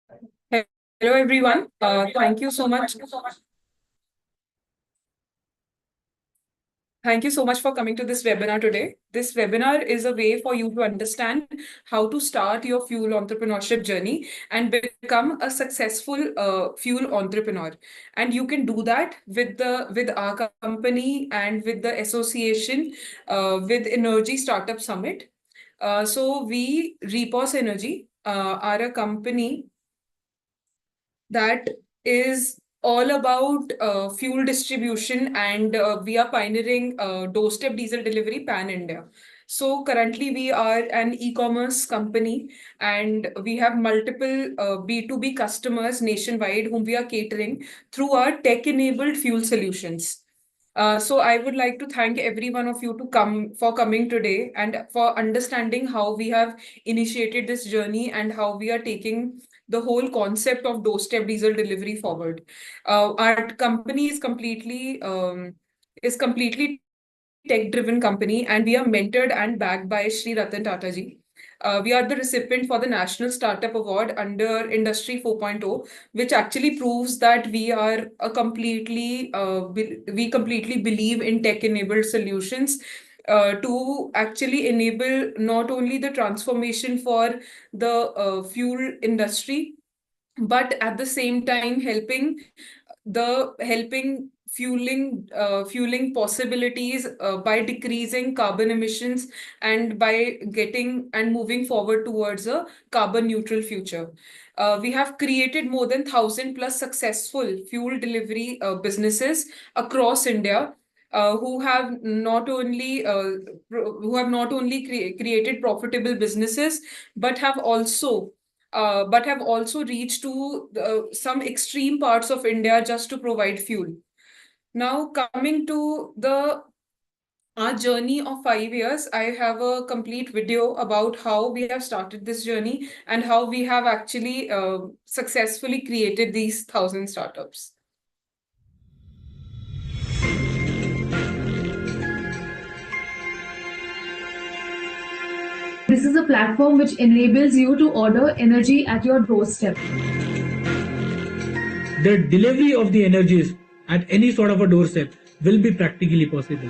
Hello, everyone. Thank you so much. Thank you so much for coming to this webinar today. This webinar is a way for you to understand how to start your fuel entrepreneurship journey and become a successful fuel entrepreneur. And you can do that with our company and with the association with Energy Startup Summit. So we Repos Energy are a company that is all about fuel distribution, and we are pioneering doorstep diesel delivery pan India. So currently we are an e-commerce company, and we have multiple B2B customers nationwide whom we are catering through our tech-enabled fuel solutions. So I would like to thank every one of you to come for coming today and for understanding how we have initiated this journey and how we are taking the whole concept of doorstep diesel delivery forward. Our company is completely tech-driven company, and we are mentored and backed by Sri Ratan Tata ji. We are the recipient for the National Startup Award under Industry 4.0, which actually proves that we are a we completely believe in tech-enabled solutions to actually enable not only the transformation for the fuel industry, but at the same time helping fueling possibilities by decreasing carbon emissions and by getting and moving forward towards a carbon neutral future. We have created more than 1,000 plus successful fuel delivery businesses across India, who have not only created profitable businesses, but have also reached to some extreme parts of India just to provide fuel. Now, coming to our journey of 5 years, I have a complete video about how we have started this journey and how we have actually successfully created these 1,000 startups. This is a platform which enables you to order energy at your doorstep. The delivery of the energies at any sort of a doorstep will be practically possible.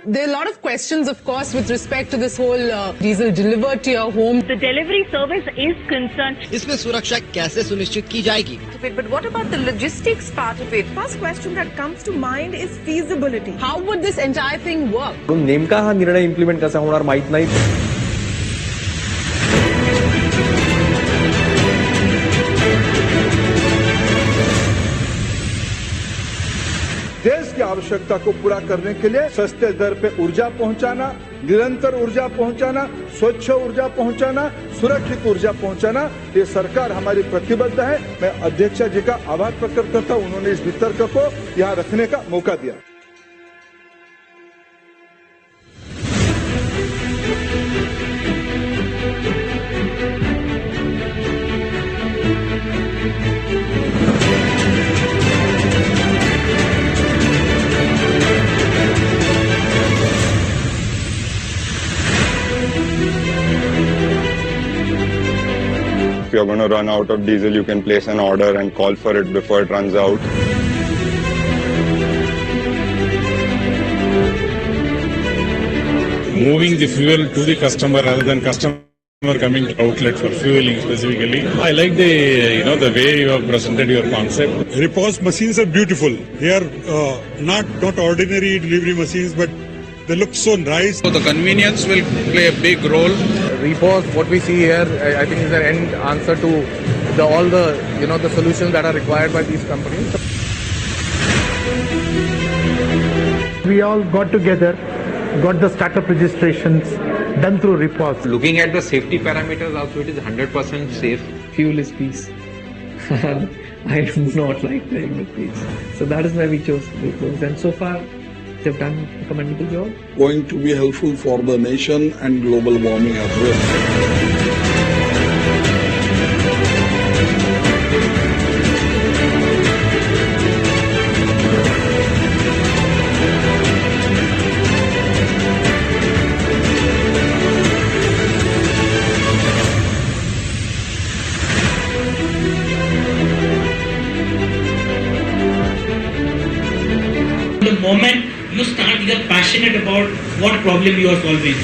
There are a lot of questions, of course, with respect to this whole diesel delivered to your home. The delivery service is concerned. इसमें सुरक्षा कैसे सुनिश्चित की जाएगी? But what about the logistics part of it? First question that comes to mind is feasibility. How would this entire thing work? नेमका हा निर्णय implement कसा होणार माहित नाही. देश की आवश्यकता को पूरा करने के लिए सस्ते दर पे ऊर्जा पहुंचाना, निरंतर ऊर्जा पहुंचाना, स्वच्छ ऊर्जा पहुंचाना, सुरक्षित ऊर्जा पहुंचाना, ये सरकार हमारी प्रतिबद्ध है. मैं अध्यक्ष जी का आभार प्रकट करता हूं, उन्होंने इस वितर्क को यहाँ रखने का मौका दिया. If you're going to run out of diesel, you can place an order and call for it before it runs out. Moving the fuel to the customer rather than customer coming to outlet for fueling specifically. I like the way you have presented your concept. Repos machines are beautiful. They are not ordinary delivery machines, but they look so nice. So the convenience will play a big role. Repos, what we see here, I think is an end answer to all the solutions that are required by these companies. We all got together, got the startup registrations done through Repos. Looking at the safety parameters also, it is 100% safe. Fuel is peace. I do not like playing with peace. So that is why we chose Repos. And so far, they've done a commendable job. Going to be helpful for the nation and global warming as well. passionate about what problem you are solving.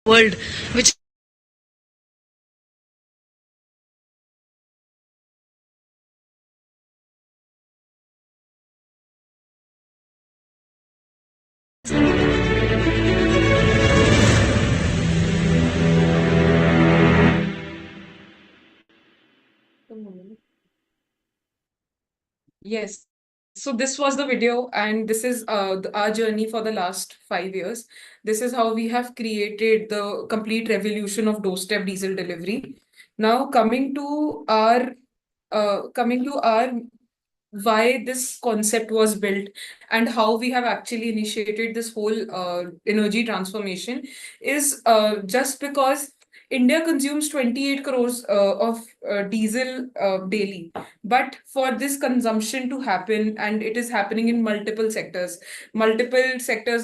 World, which Yes. So this was the video, and this is our journey for the last 5 years. This is how we have created the complete revolution of doorstep diesel delivery. Now coming to our why this concept was built and how we have actually initiated this whole energy transformation is just because India consumes 28 crores of diesel daily. But for this consumption to happen, and it is happening in multiple sectors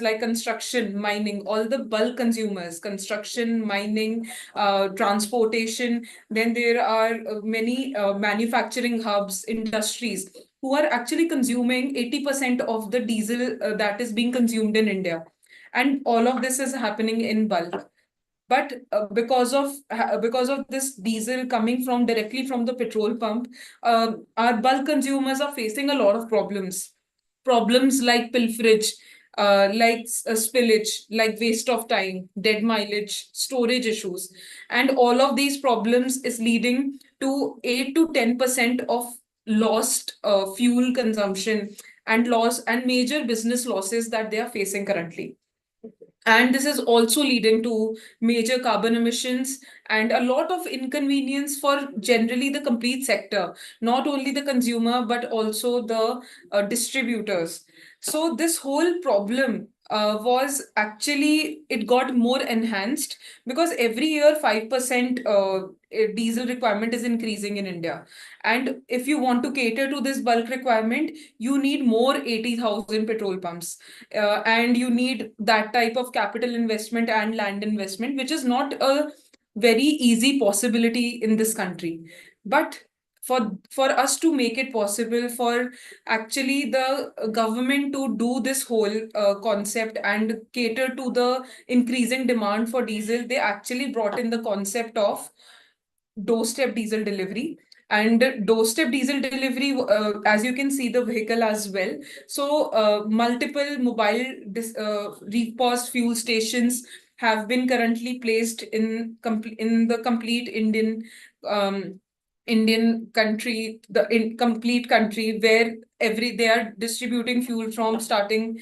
like construction, mining, all the bulk consumers, construction, mining, transportation, then there are many manufacturing hubs, industries who are actually consuming 80% of the diesel that is being consumed in India. And all of this is happening in bulk. But because of this diesel coming from directly from the petrol pump, our bulk consumers are facing a lot of problems. Problems like pilferage, spillage, like waste of time, dead mileage, storage issues, and all of these problems is leading to 8 to 10% of lost fuel consumption and major business losses that they are facing currently. And this is also leading to major carbon emissions and a lot of inconvenience for generally the complete sector, not only the consumer, but also the distributors. So this whole problem was actually, it got more enhanced because every year 5% diesel requirement is increasing in India. And if you want to cater to this bulk requirement, you need more 80,000 petrol pumps. And you need that type of capital investment and land investment, which is not a very easy possibility in this country. But for us to make it possible, for actually the government to do this whole concept and cater to the increasing demand for diesel, they actually brought in the concept of doorstep diesel delivery. And doorstep diesel delivery, as you can see the vehicle as well. So multiple mobile repost fuel stations have been currently placed in the complete Indian country, complete country, where they are distributing fuel from starting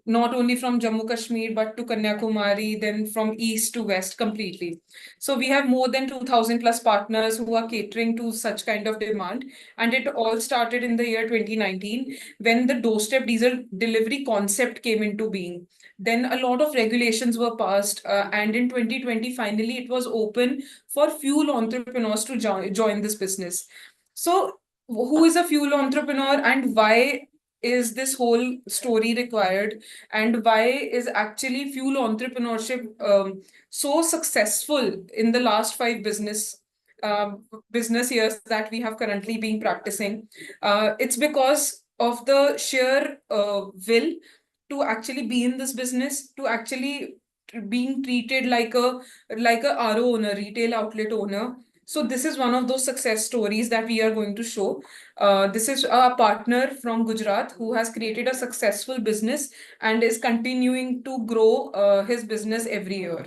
not only from Jammu Kashmir but to Kanyakumari, then from east to west completely. So we have more than 2,000 plus partners who are catering to such kind of demand. And it all started in the year 2019 when the doorstep diesel delivery concept came into being. Then a lot of regulations were passed, and in 2020, finally, it was open for fuel entrepreneurs to join this business. So who is a fuel entrepreneur and why is this whole story required, and why is actually fuel entrepreneurship so successful in the last 5 business years that we have currently been practicing? It's because of the sheer will to actually be in this business, to actually being treated like a RO owner, retail outlet owner. So this is one of those success stories that we are going to show. This is a partner from Gujarat who has created a successful business and is continuing to grow his business every year.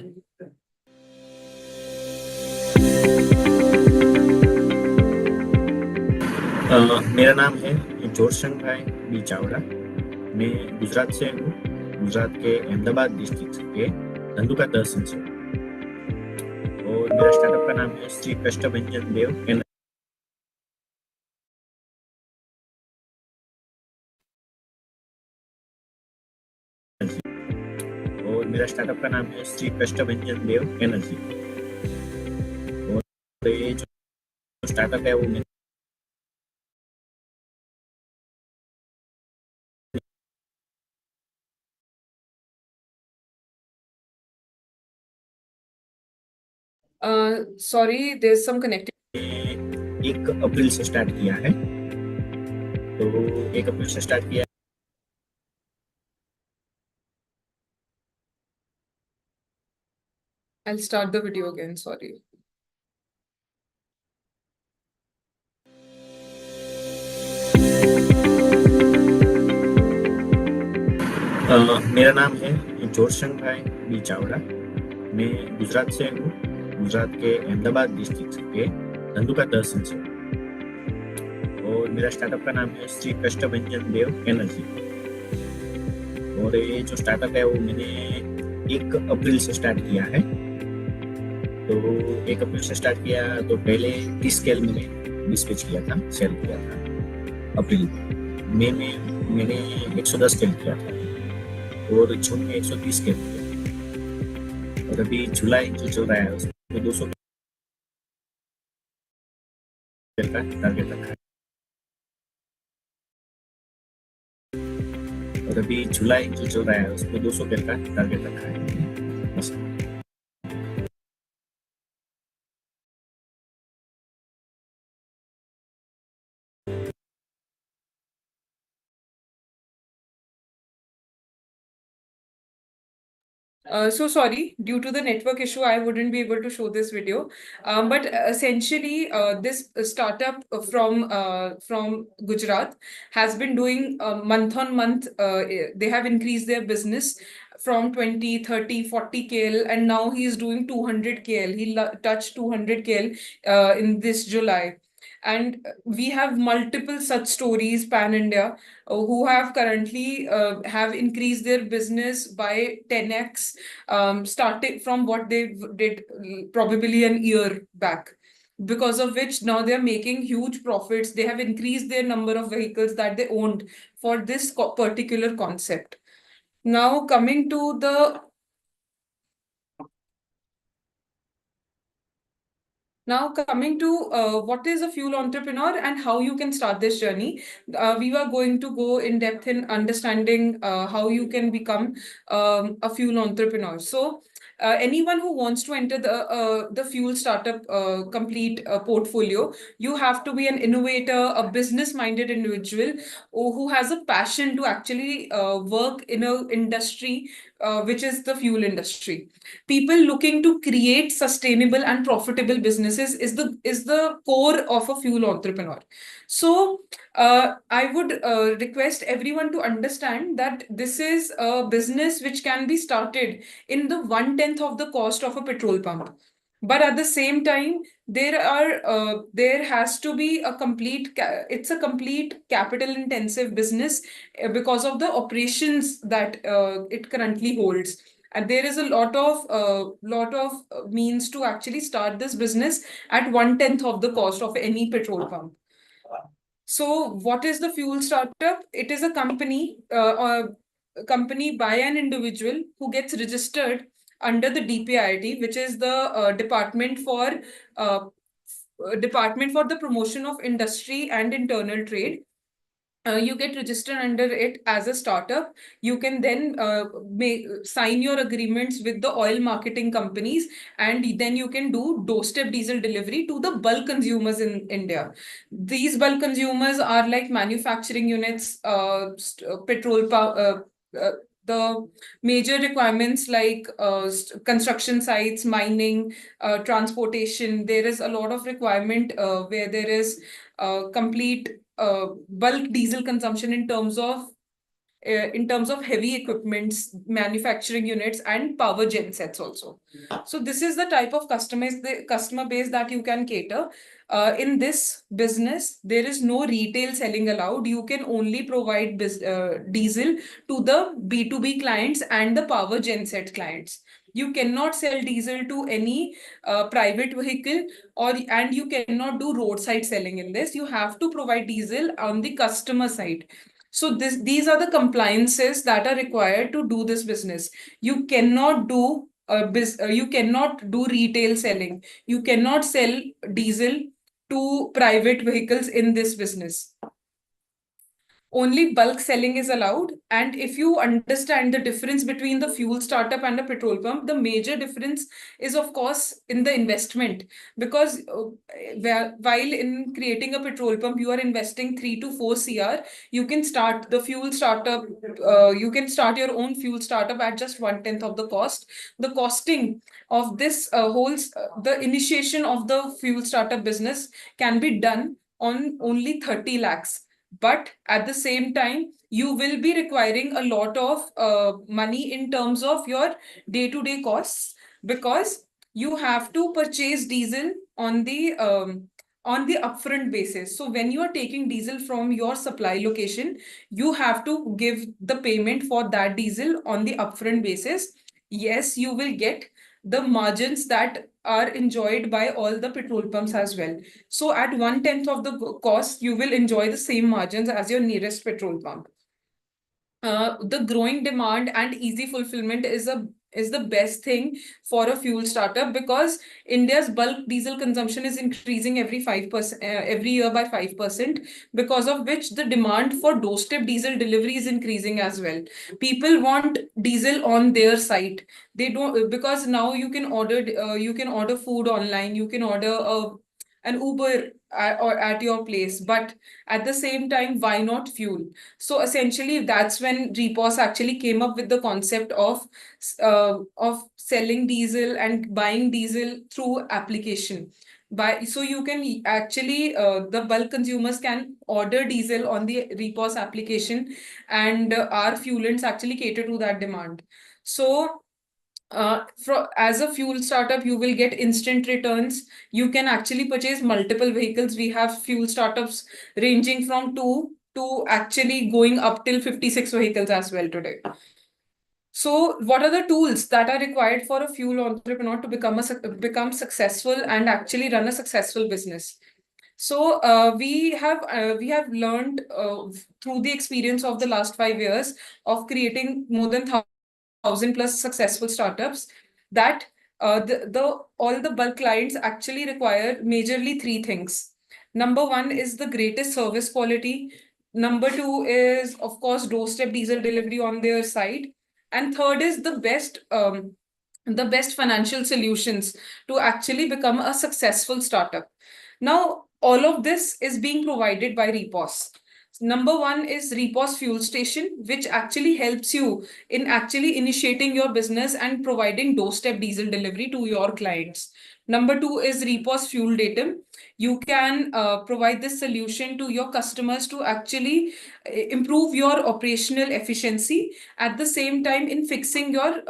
मेरा नाम है जोरशंग भाई B Chavda. मैं गुजरात से हूँ, गुजरात के Ahmedabad district के धंधुका तहसील से। और मेरा स्टार्टअप का नाम है श्री कष्टभंजन देव और मेरा स्टार्टअप का नाम है श्री कष्टभंजन देव एनर्जी। ये जो स्टार्टअप है वो मैंने Sorry, there's some connectivity. 1 अप्रैल से स्टार्ट किया है। तो 1 अप्रैल से स्टार्ट किया। I'll start the video again, sorry. मेरा नाम है जोरशन भाई बी चावड़ा। मैं गुजरात से हूँ। गुजरात के अहमदाबाद डिस्ट्रिक्ट के धंधुका तहसील से। और मेरा स्टार्टअप का नाम है श्री कष्टभंजन देव एनर्जी। और ये जो स्टार्टअप है वो मैंने 1 अप्रैल से स्टार्ट किया है। तो 1 अप्रैल से स्टार्ट किया तो पहले 30 स्केल मैंने डिस्पैच किया था, सेल किया था अप्रैल में। मैंने 110 स्केल किया था और जून में 130 स्केल किया। और अभी जुलाई जो चल रहा है उसमें 200 स्केल का टारगेट रखा है। और अभी जुलाई जो चल रहा है उसमें 200 स्केल का टारगेट रखा है बस। So sorry, due to the network issue, I wouldn't be able to show this video. But essentially, this startup from Gujarat has been doing month on month. They have increased their business from 20, 30, 40 KL, and now he is doing 200 KL. He touched 200 KL in this July. And we have multiple such stories pan India who have currently have increased their business by 10x, starting from what they did probably an year back. Because of which now they are making huge profits. They have increased their number of vehicles that they owned for this particular concept. Now coming to the what is a fuel entrepreneur and how you can start this journey. We were going to go in depth in understanding how you can become a fuel entrepreneur. So anyone who wants to enter the fuel startup complete portfolio, you have to be an innovator, a business-minded individual who has a passion to actually work in an industry which is the fuel industry. People looking to create sustainable and profitable businesses is the core of a fuel entrepreneur. So I would request everyone to understand that this is a business which can be started in the 1/10 of the cost of a petrol pump. But at the same time, there has to be a complete it's a complete capital intensive business because of the operations that it currently holds. And there is a lot of means to actually start this business at 1/10 of the cost of any petrol pump. So what is the fuel startup? It is a company by an individual who gets registered under the DPIIT, which is the Department for the Promotion of Industry and Internal Trade. You get registered under it as a startup. You can then sign your agreements with the oil marketing companies, and then you can do doorstep diesel delivery to the bulk consumers in India. These bulk consumers are like manufacturing units, petrol power, the major requirements like construction sites, mining, transportation. There is a lot of requirement where there is complete bulk diesel consumption in terms of heavy equipments, manufacturing units, and power gen sets also. So this is the type of customer base that you can cater. In this business, there is no retail selling allowed. You can only provide diesel to the B2B clients and the power gen set clients. You cannot sell diesel to any private vehicle, and you cannot do roadside selling in this. You have to provide diesel on the customer side. So these are the compliances that are required to do this business. You cannot do you cannot do retail selling. You cannot sell diesel to private vehicles in this business. Only bulk selling is allowed. And if you understand the difference between the fuel startup and a petrol pump, the major difference is, of course, in the investment. Because while in creating a petrol pump, you are investing 3 to 4 CR, you can start the fuel startup, you can start your own fuel startup at just 1/10 of the cost. The costing of this the initiation of the fuel startup business can be done on only 30 lakhs. But at the same time, you will be requiring a lot of money in terms of your day-to-day costs, because you have to purchase diesel on the upfront basis. So when you are taking diesel from your supply location, you have to give the payment for that diesel on the upfront basis. Yes, you will get the margins that are enjoyed by all the petrol pumps as well. So at 1/10 of the cost, you will enjoy the same margins as your nearest petrol pump. The growing demand and easy fulfillment is the best thing for a fuel startup, because India's bulk diesel consumption is increasing every 5% every year by 5%, because of which the demand for doorstep diesel delivery is increasing as well. People want diesel on their site. They don't, because now you can order food online, you can order an Uber or at your place, but at the same time, why not fuel? So essentially, that's when Repos actually came up with the concept of selling diesel and buying diesel through application. So you can actually the bulk consumers can order diesel on the Repos application, and our fuelants actually cater to that demand. So as a fuel startup, you will get instant returns. You can actually purchase multiple vehicles. We have fuel startups ranging from 2 to actually going up till 56 vehicles as well today. So what are the tools that are required for a fuel entrepreneur to become successful and actually run a successful business? So we have learned through the experience of the last 5 years of creating more than 1,000 plus successful startups, that all the bulk clients actually require majorly 3 things. Number one is the greatest service quality. Number two is, of course, doorstep diesel delivery on their site. And third is the best financial solutions to actually become a successful startup. Now, all of this is being provided by Repos. Number one is Repos Fuel Station, which actually helps you in actually initiating your business and providing doorstep diesel delivery to your clients. Number two is Repos Fuel Datum. You can provide this solution to your customers to actually improve your operational efficiency at the same time in fixing your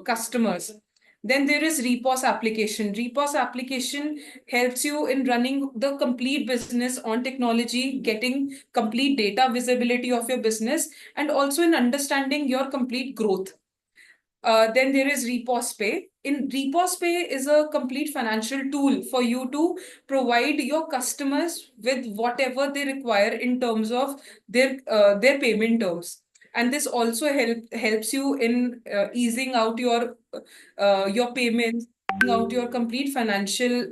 customers. Then there is Repos application. Repos application helps you in running the complete business on technology, getting complete data visibility of your business, and also in understanding your complete growth. Then there is Repos Pay. In Repos Pay is a complete financial tool for you to provide your customers with whatever they require in terms of their payment terms. And this also helps you in easing out your payments, easing out your complete financial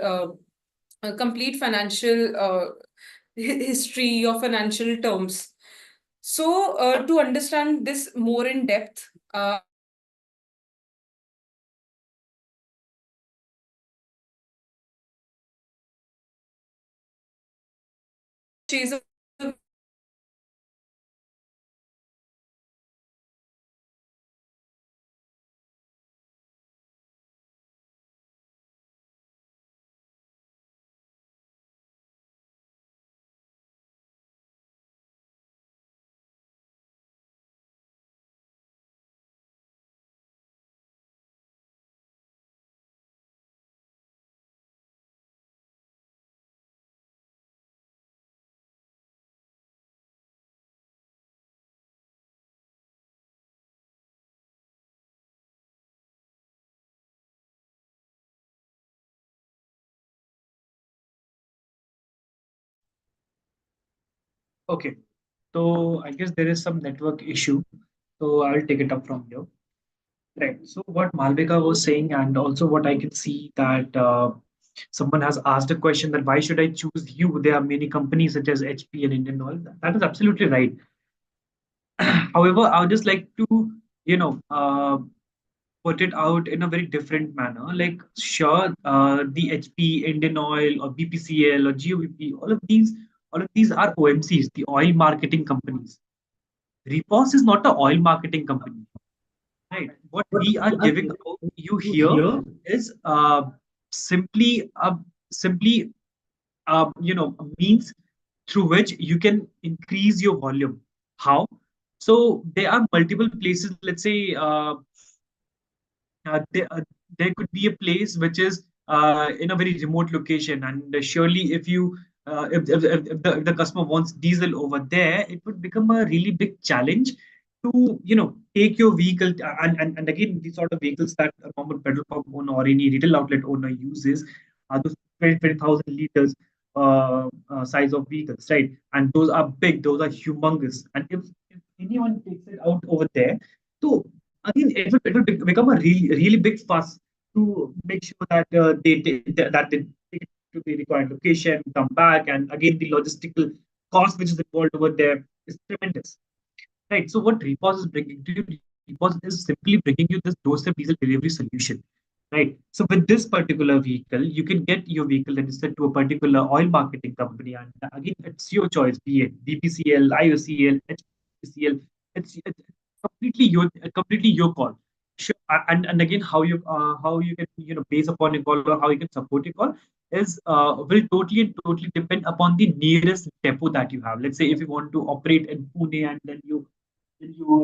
history, your financial terms. So to understand this more in depth, she's a Okay, so I guess there is some network issue. So I'll take it up from here. Right. So what Malvika was saying, and also what I can see that someone has asked a question that why should I choose you? There are many companies such as HP and Indian Oil. That is absolutely right. However, I would just like to, you know, put it out in a very different manner. Like, sure, the HP, Indian Oil, or BPCL, or GOVP, all of these are OMCs, the oil marketing companies. Repos is not an oil marketing company, right? What we are giving you here is simply, simply, a means through which you can increase your volume. How? So there are multiple places. Let's say there could be a place which is in a very remote location, and surely if you if the customer wants diesel over there, it would become a really big challenge to take your vehicle, and again, these sort of vehicles that a normal petrol pump owner or any retail outlet owner uses are those 20,000 liters size of vehicles, right? And those are big, those are humongous, and if anyone takes it out over there, so again, it will become a really big fuss to make sure that they take it to the required location, come back, and again, the logistical cost which is involved over there is tremendous, right? So what Repos is bringing to you, Repos is simply bringing you this doorstep diesel delivery solution, right? So with this particular vehicle, you can get your vehicle registered to a particular oil marketing company, and again, it's your choice, be it BPCL, IOCL, HPCL. It's completely your call. Sure. And again, how you can base upon your call, or how you can support your call is will totally depend upon the nearest depot that you have. Let's say if you want to operate in Pune, and then you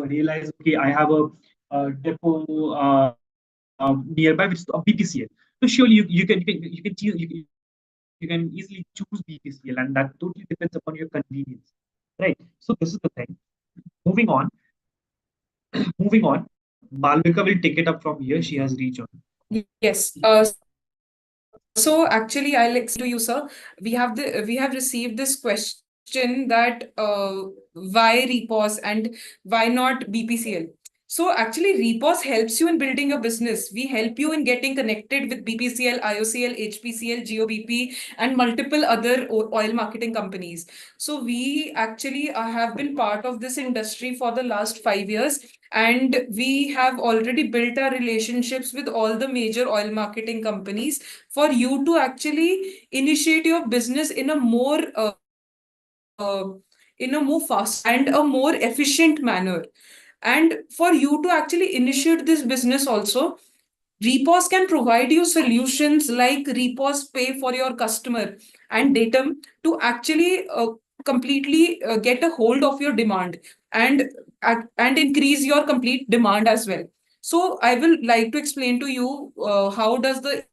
realize, okay, I have a depot nearby which is a BPCL. So surely you can easily choose BPCL, and that totally depends upon your convenience, right? So this is the thing. Moving on. Moving on, Malvika will take it up from here. She has reach on. Yes. So actually, I'll explain to you, sir. We have received this question that why Repos and why not BPCL? So actually, Repos helps you in building your business. We help you in getting connected with BPCL, IOCL, HPCL, GOBP, and multiple other oil marketing companies. So we actually have been part of this industry for the last 5 years, and we have already built our relationships with all the major oil marketing companies for you to actually initiate your business in a more fast and a more efficient manner. And for you to actually initiate this business also, Repos can provide you solutions like Repos Pay for your customer and Datum to actually completely get a hold of your demand and increase your complete demand as well. So I will like to explain to you how does the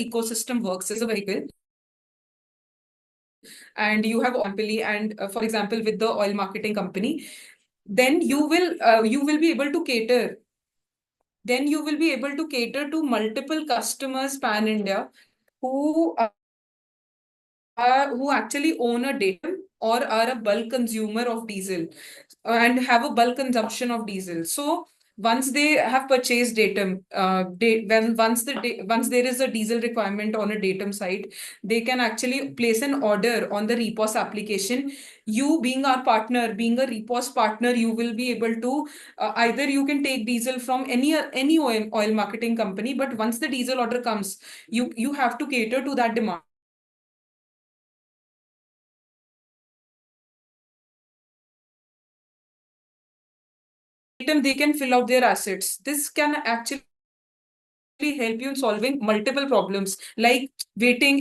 ecosystem works as a vehicle. And you have amply, and for example, with the oil marketing company, then you will be able to cater. Then you will be able to cater to multiple customers pan India who actually own a Datum or are a bulk consumer of diesel and have a bulk consumption of diesel. So once they have purchased Datum, once there is a diesel requirement on a Datum site, they can actually place an order on the Repos application. You being our partner, being a Repos partner, you will be able to either you can take diesel from any oil marketing company, but once the diesel order comes, you have to cater to that demand. They can fill out their assets. This can actually help you in solving multiple problems, like waiting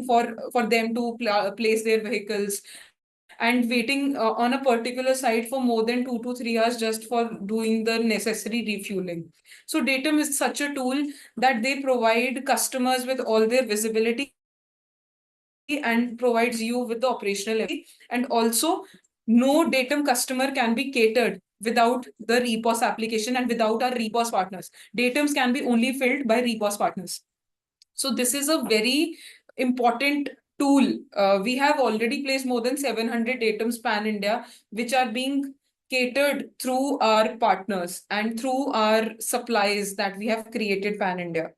for them to place their vehicles, and waiting on a particular site for more than 2 to 3 hours just for doing the necessary refueling. So Datum is such a tool that they provide customers with all their visibility and provides you with the operational ability. And also, no Datum customer can be catered without the Repos application and without our Repos partners. Datums can be only filled by Repos partners. So this is a very important tool. We have already placed more than 700 Datums pan India, which are being catered through our partners and through our supplies that we have created pan India.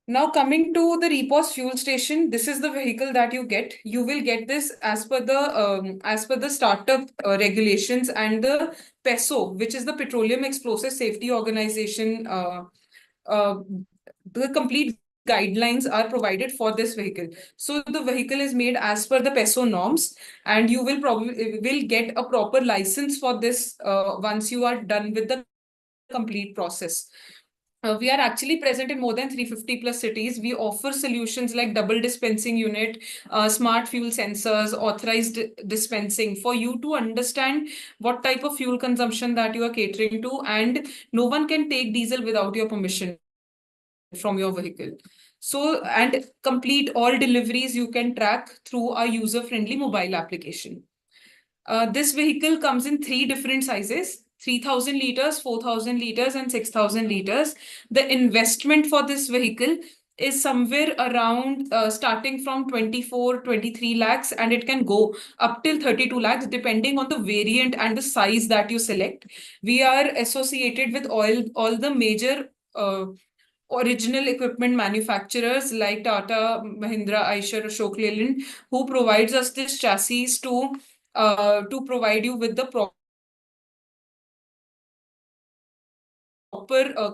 Now coming to the Repos fuel station, this is the vehicle that you get. You will get this as per the startup regulations and the PESO, which is the Petroleum Explosive Safety Organization. The complete guidelines are provided for this vehicle. So the vehicle is made as per the PESO norms, and you will probably will get a proper license for this once you are done with the complete process. We are actually present in more than 350 plus cities. We offer solutions like double dispensing unit, smart fuel sensors, authorized dispensing for you to understand what type of fuel consumption that you are catering to, and no one can take diesel without your permission from your vehicle. So, and complete all deliveries you can track through our user-friendly mobile application. This vehicle comes in 3 different sizes: 3,000 liters, 4,000 liters, and 6,000 liters. The investment for this vehicle is somewhere around starting from 24-23 lakhs, and it can go up till 32 lakhs depending on the variant and the size that you select. We are associated with all the major original equipment manufacturers like Tata, Mahindra, Eicher, Ashok Leyland, who provides us this chassis to provide you with the proper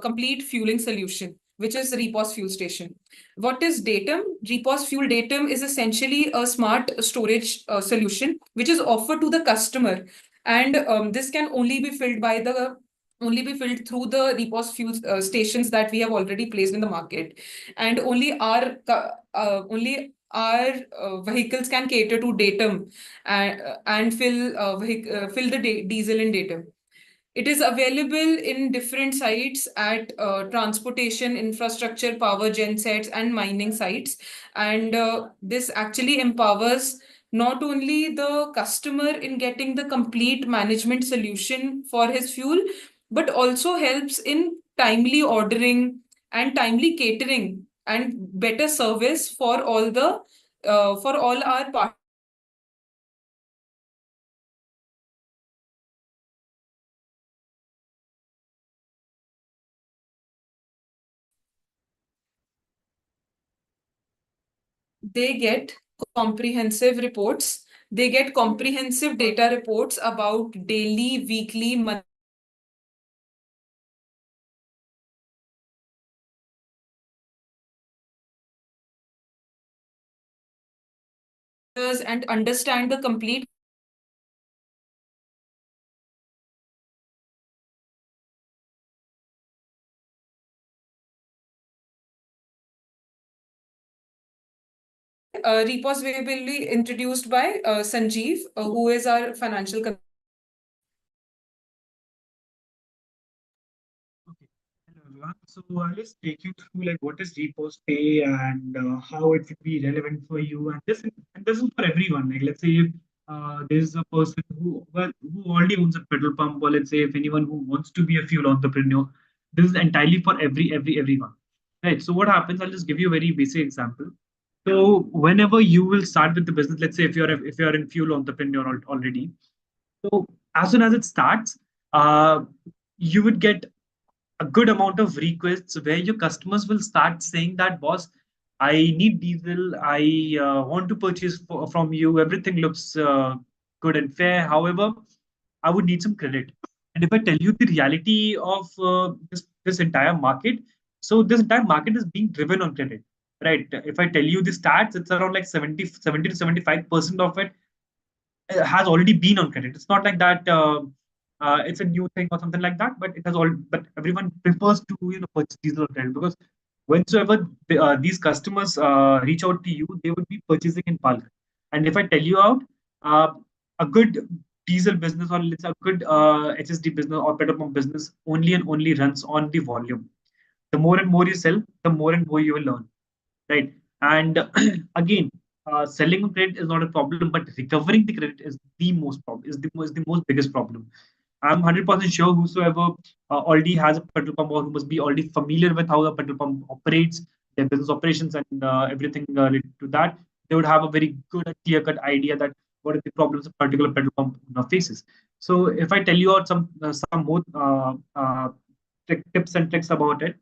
complete fueling solution, which is Repos fuel station. What is Datum? Repos fuel Datum is essentially a smart storage solution which is offered to the customer, and this can only be filled through the Repos fuel stations that we have already placed in the market, and only our vehicles can cater to Datum and fill the diesel in Datum. It is available in different sites at transportation, infrastructure, power gen sets, and mining sites. And this actually empowers not only the customer in getting the complete management solution for his fuel, but also helps in timely ordering and timely catering and better service for all our partners. They get comprehensive reports. They get comprehensive data reports about daily, weekly, monthly, and understand the complete Repos will be introduced by Sanjeev, who is our financial consultant. So I'll just take you through like what is Repos Pay and how it would be relevant for you. And this is for everyone. Like let's say if there's a person who already owns a petrol pump, or let's say if anyone who wants to be a fuel entrepreneur, this is entirely for everyone. Right. So what happens? I'll just give you a very basic example. So whenever you will start with the business, let's say if you're in fuel entrepreneur already, so as soon as it starts, you would get a good amount of requests where your customers will start saying that, boss, I need diesel, I want to purchase from you, everything looks good and fair. However, I would need some credit. And if I tell you the reality of this entire market, so this entire market is being driven on credit, right? If I tell you the stats, it's around like 70 to 75% of it has already been on credit. It's not like that it's a new thing or something like that, but but everyone prefers to purchase diesel on credit, because whensoever these customers reach out to you, they would be purchasing in bulk. And if I tell you out, a good diesel business, or let's say a good HSD business or petrol pump business only and only runs on the volume. The more and more you sell, the more and more you will learn, right? And again, selling on credit is not a problem, but recovering the credit is the most biggest problem. I'm 100% sure whosoever already has a petrol pump, or who must be already familiar with how the petrol pump operates, their business operations and everything related to that, they would have a very good clear-cut idea that what are the problems a particular petrol pump faces. So if I tell you out some more tips and tricks about it.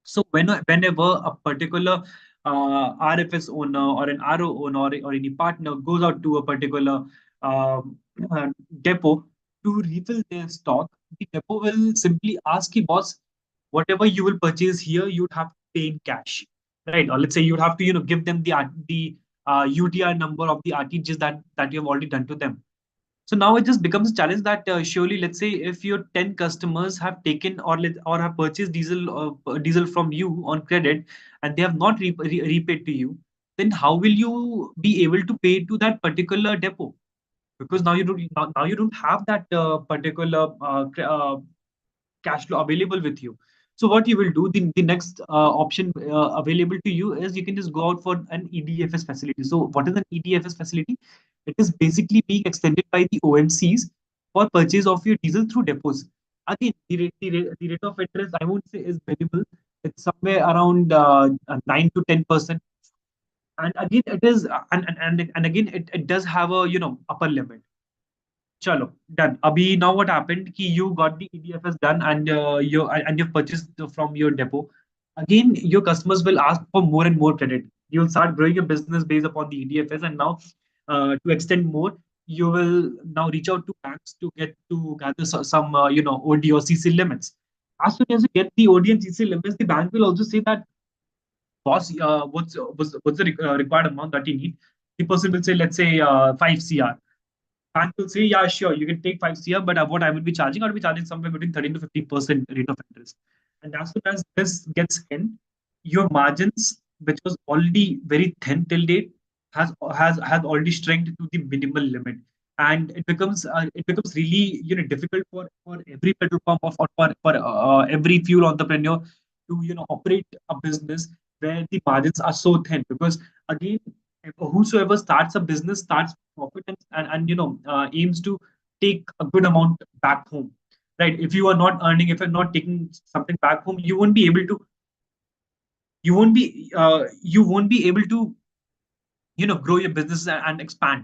So whenever a particular RFS owner or an RO owner or any partner goes out to a particular depot to refill their stock, the depot will simply ask you, boss, whatever you will purchase here, you'd have to pay in cash, right? Or let's say you'd have to give them the UTR number of the RTGs that you have already done to them. So now it just becomes a challenge that surely, let's say, if your 10 customers have taken or have purchased diesel from you on credit and they have not repaid to you, then how will you be able to pay to that particular depot? Because now you don't have that particular cash flow available with you. So what you will do, the next option available to you is you can just go out for an EDFS facility. So what is an EDFS facility? It is basically being extended by the OMCs for purchase of your diesel through depots. Again, the rate of interest, I won't say is minimal. It's somewhere around 9 to 10%. And again, it is, and again, it does have a upper limit. Chalo, done. Abhi, now what happened? Ki you got the EDFS done and you've purchased from your depot. Again, your customers will ask for more and more credit. You'll start growing your business based upon the EDFS, and now to extend more, you will now reach out to banks to gather some OD or CC limits. As soon as you get the OD and CC limits, the bank will also say that, boss, what's the required amount that you need? The person will say, let's say 5 CR. Bank will say, yeah, sure, you can take 5 CR, but what I will be charging, I'll be charging somewhere between 13 to 50% rate of interest. And as soon as this gets in, your margins, which was already very thin till date, has already shrunk to the minimal limit, and it becomes really difficult for every petrol pump or for every fuel entrepreneur to operate a business where the margins are so thin, because again, whosoever starts a business starts profit and aims to take a good amount back home, right? If you are not earning, if you're not taking something back home, you won't be able to grow your business and expand.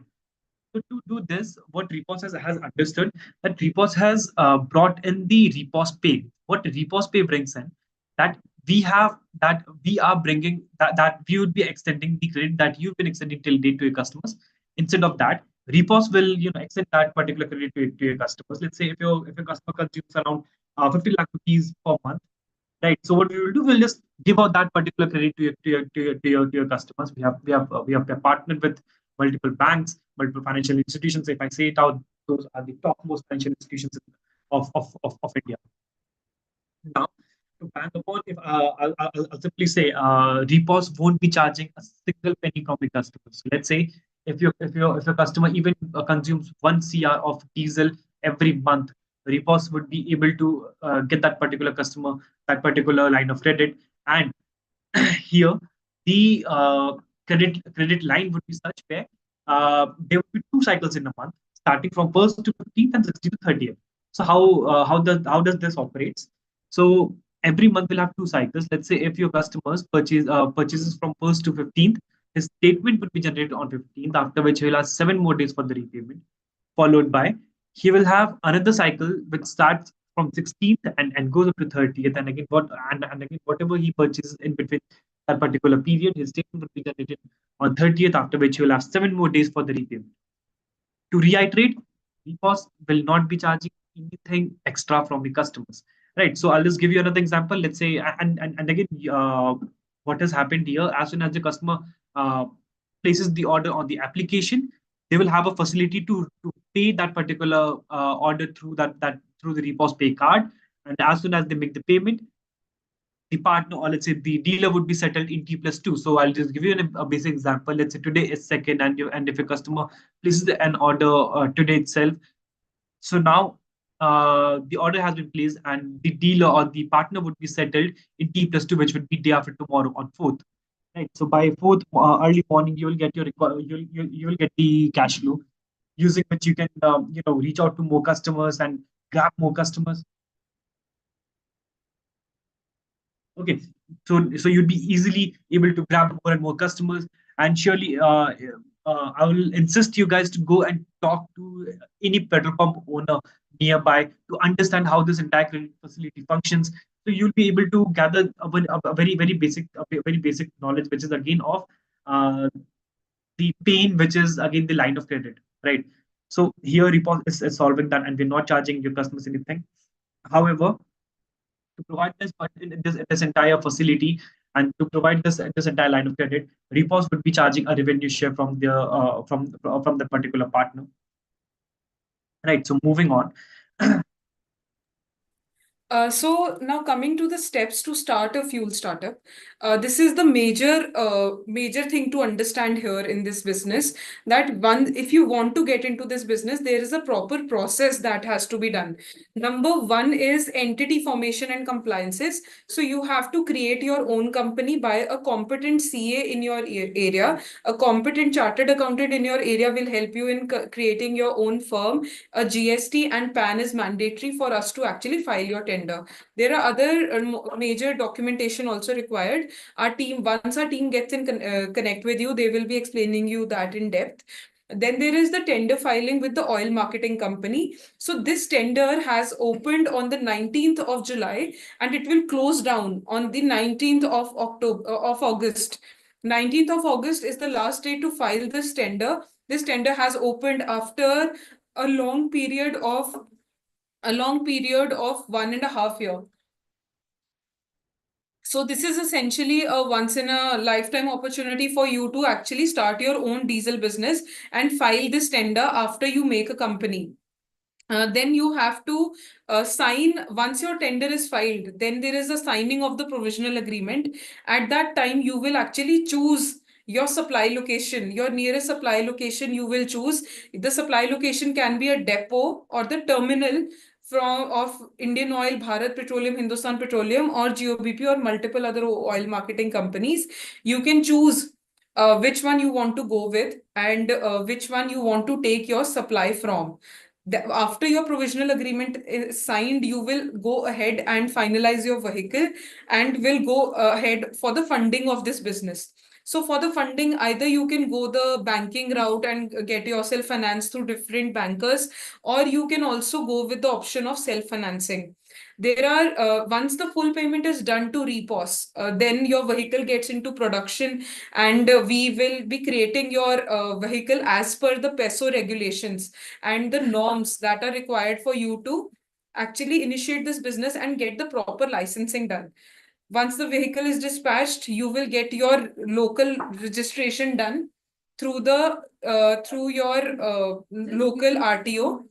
So to do this, what Repos has understood, that Repos has brought in the Repos Pay. What Repos Pay brings in, that we are bringing that we would be extending the credit that you've been extending till date to your customers. Instead of that, Repos will extend that particular credit to your customers. Let's say if your customer consumes around 50 lakh rupees per month, right? So what we will do, we'll just give out that particular credit to your customers. We have partnered with multiple banks, multiple financial institutions. If I say it out, those are the topmost financial institutions of India. Now, to bank upon, if I'll simply say, Repos won't be charging a single penny from the customers. So let's say if your customer even consumes 1 CR of diesel every month, Repos would be able to get that particular customer that particular line of credit. And here the credit line would be such where there would be 2 cycles in a month, starting from 1st to 15th and 16th to 30th. So how does this operates? So every month we'll have 2 cycles. Let's say if your customers purchases from 1st to 15th, his statement would be generated on 15th, after which he'll have 7 more days for the repayment, followed by he will have another cycle which starts from 16th and goes up to 30th, and again whatever he purchases in between that particular period, his statement would be generated on 30th, after which he will have 7 more days for the repayment. To reiterate, Repos will not be charging anything extra from the customers, right? So I'll just give you another example. Let's say, and again, what has happened here, as soon as the customer places the order on the application, they will have a facility to pay that particular order through through the Repos Pay card. And as soon as they make the payment, the partner, or let's say the dealer, would be settled in T+2. So I'll just give you a basic example. Let's say today is 2nd, and if a customer places an order today itself, so now the order has been placed and the dealer or the partner would be settled in T+2, which would be day after tomorrow on 4th. Right. So by 4th early morning, you will get you will get the cash flow, using which you can reach out to more customers and grab more customers. Okay, so you'd be easily able to grab more and more customers, and surely I will insist you guys to go and talk to any petrol pump owner nearby to understand how this entire credit facility functions. So you'll be able to gather a very basic knowledge, which is again of the pain, which is again the line of credit, right? So here Repos is solving that, and we're not charging your customers anything. However, to provide this entire facility and to provide this entire line of credit, Repos would be charging a revenue share from the particular partner. Right. So moving on. So now coming to the steps to start a fuel startup, this is the major thing to understand here in this business. That one, if you want to get into this business, there is a proper process that has to be done. Number one is entity formation and compliances. So you have to create your own company by a competent CA in your area. A competent chartered accountant in your area will help you in creating your own firm. A GST and PAN is mandatory for us to actually file your tender. There are other major documentation also required. Once our team gets in connect with you, they will be explaining you that in depth. Then there is the tender filing with the oil marketing company. So this tender has opened on the 19th of July and it will close down on the 19th of August. 19th of August is the last day to file this tender. This tender has opened after a long period of 1.5 years. So this is essentially a once in a lifetime opportunity for you to actually start your own diesel business and file this tender after you make a company. Then you have to sign, once your tender is filed, then there is a signing of the provisional agreement. At that time, you will actually choose your supply location, your nearest supply location you will choose. The supply location can be a depot or the terminal of Indian Oil, Bharat Petroleum, Hindustan Petroleum, or GOBP, or multiple other oil marketing companies. You can choose which one you want to go with and which one you want to take your supply from. After your provisional agreement is signed, you will go ahead and finalize your vehicle and will go ahead for the funding of this business. So for the funding, either you can go the banking route and get yourself financed through different bankers, or you can also go with the option of self-financing. There are, once the full payment is done to Repos, then your vehicle gets into production and we will be creating your vehicle as per the PESO regulations and the norms that are required for you to actually initiate this business and get the proper licensing done. Once the vehicle is dispatched, you will get your local registration done through your local RTO.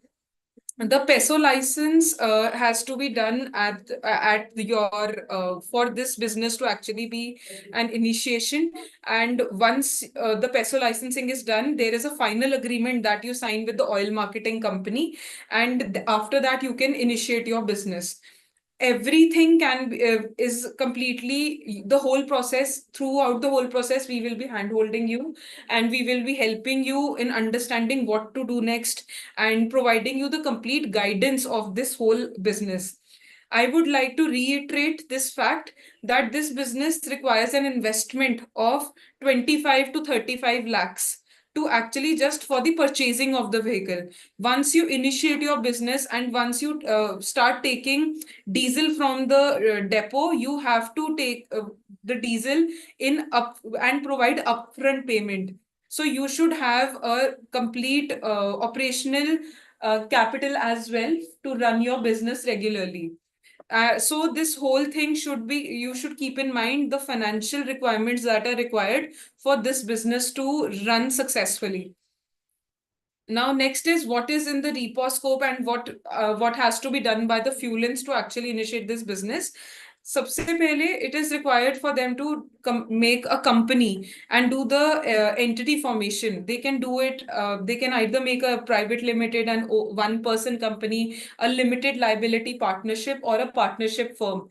The PESO license has to be done at your for this business to actually be an initiation. And once the PESO licensing is done, there is a final agreement that you sign with the oil marketing company, and after that you can initiate your business. Everything can be, is completely the whole process. Throughout the whole process, we will be hand-holding you and we will be helping you in understanding what to do next and providing you the complete guidance of this whole business. I would like to reiterate this fact that this business requires an investment of 25 to 35 lakhs to actually just for the purchasing of the vehicle. Once you initiate your business and once you start taking diesel from the depot, you have to take the diesel in up and provide upfront payment. So you should have a complete operational capital as well to run your business regularly. So this whole thing you should keep in mind the financial requirements that are required for this business to run successfully. Now, next is what is in the Repos scope and what has to be done by the Fuelins to actually initiate this business. सबसे पहले it is required for them to make a company and do the entity formation. They can do it, they can either make a private limited and one-person company, a limited liability partnership, or a partnership firm.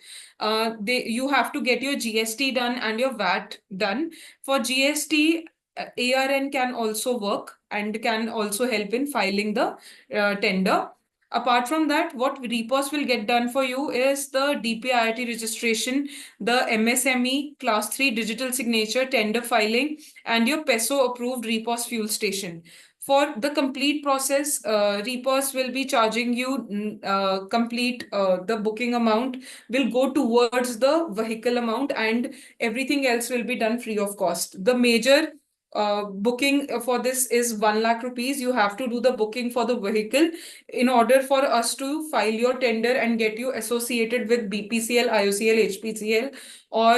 You have to get your GST done and your VAT done. For GST, ARN can also work and can also help in filing the tender. Apart from that, what Repos will get done for you is the DPIIT registration, the MSME Class 3 digital signature, tender filing, and your PESO approved Repos fuel station. For the complete process, Repos will be charging you the booking amount will go towards the vehicle amount, and everything else will be done free of cost. The major booking for this is 1 lakh rupees. You have to do the booking for the vehicle in order for us to file your tender and get you associated with BPCL, IOCL, HPCL, or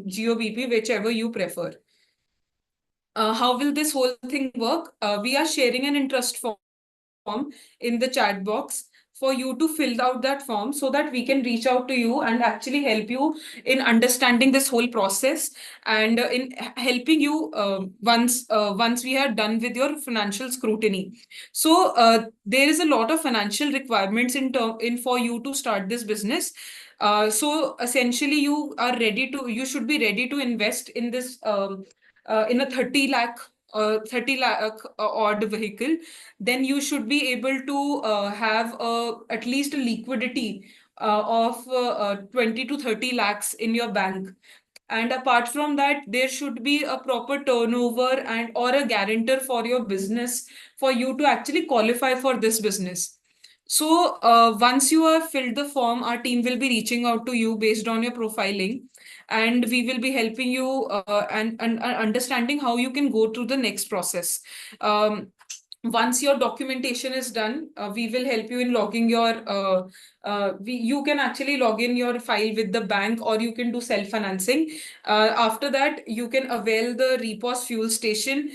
GOBP, whichever you prefer. How will this whole thing work? We are sharing an interest form in the chat box for you to fill out that form so that we can reach out to you and actually help you in understanding this whole process and in helping you once we are done with your financial scrutiny. So there is a lot of financial requirements in for you to start this business. So essentially you should be ready to invest in this in a 30 lakh odd vehicle. Then you should be able to have at least a liquidity of 20 to 30 lakhs in your bank. And apart from that, there should be a proper turnover and or a guarantor for your business for you to actually qualify for this business. So once you have filled the form, our team will be reaching out to you based on your profiling, and we will be helping you and understanding how you can go through the next process. Once your documentation is done, we will help you in logging your you can actually log in your file with the bank, or you can do self-financing. After that, you can avail the Repos fuel station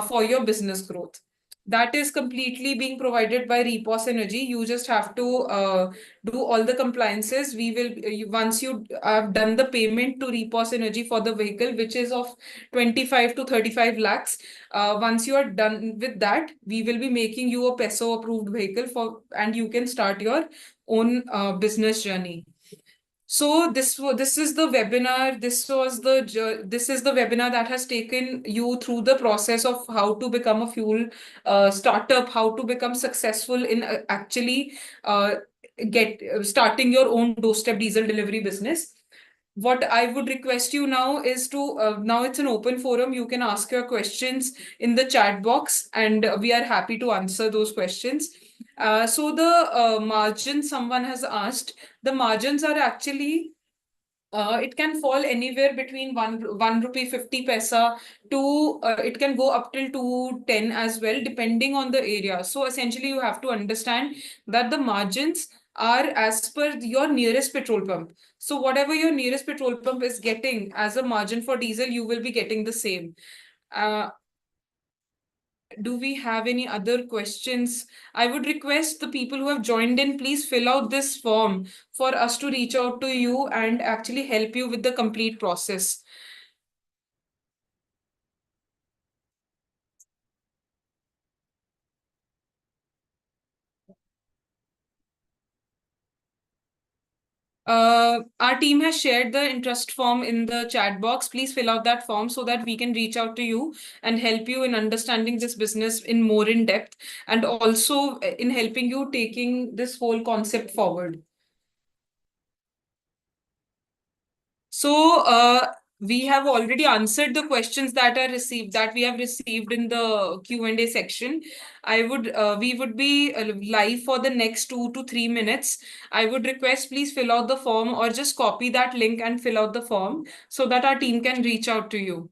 for your business growth. That is completely being provided by Repos Energy. You just have to do all the compliances. Once you have done the payment to Repos Energy for the vehicle, which is of 25 to 35 lakhs, once you are done with that, we will be making you a PESO approved vehicle and you can start your own business journey. So this is the webinar. This is the webinar that has taken you through the process of how to become a fuel startup, how to become successful in actually starting your own doorstep diesel delivery business. What I would request you now is to now it's an open forum. You can ask your questions in the chat box, and we are happy to answer those questions. So the margin someone has asked, the margins are actually it can fall anywhere between one rupee 50 paisa to it can go up till 210 as well, depending on the area. So essentially, you have to understand that the margins are as per your nearest petrol pump. So whatever your nearest petrol pump is getting as a margin for diesel, you will be getting the same. Do we have any other questions? I would request the people who have joined in, please fill out this form for us to reach out to you and actually help you with the complete process. Our team has shared the interest form in the chat box. Please fill out that form so that we can reach out to you and help you in understanding this business in more in depth, and also in helping you taking this whole concept forward. So we have already answered the questions that we have received in the Q&A section. We would be live for the next 2 to 3 minutes. I would request please fill out the form or just copy that link and fill out the form so that our team can reach out to you.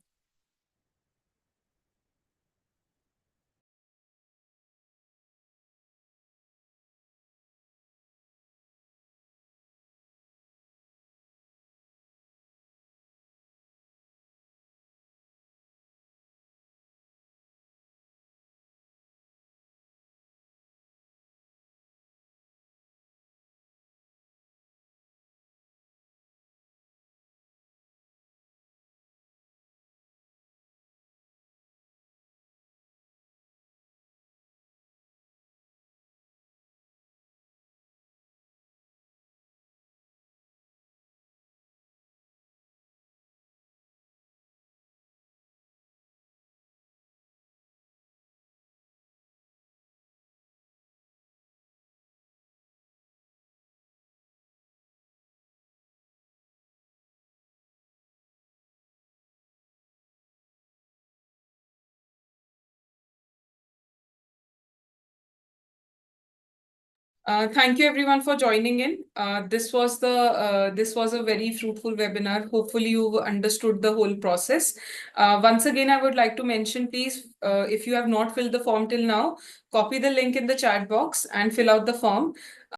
Thank you everyone for joining in. This was a very fruitful webinar. Hopefully you understood the whole process. Once again, I would like to mention, please, if you have not filled the form till now, copy the link in the chat box and fill out the form.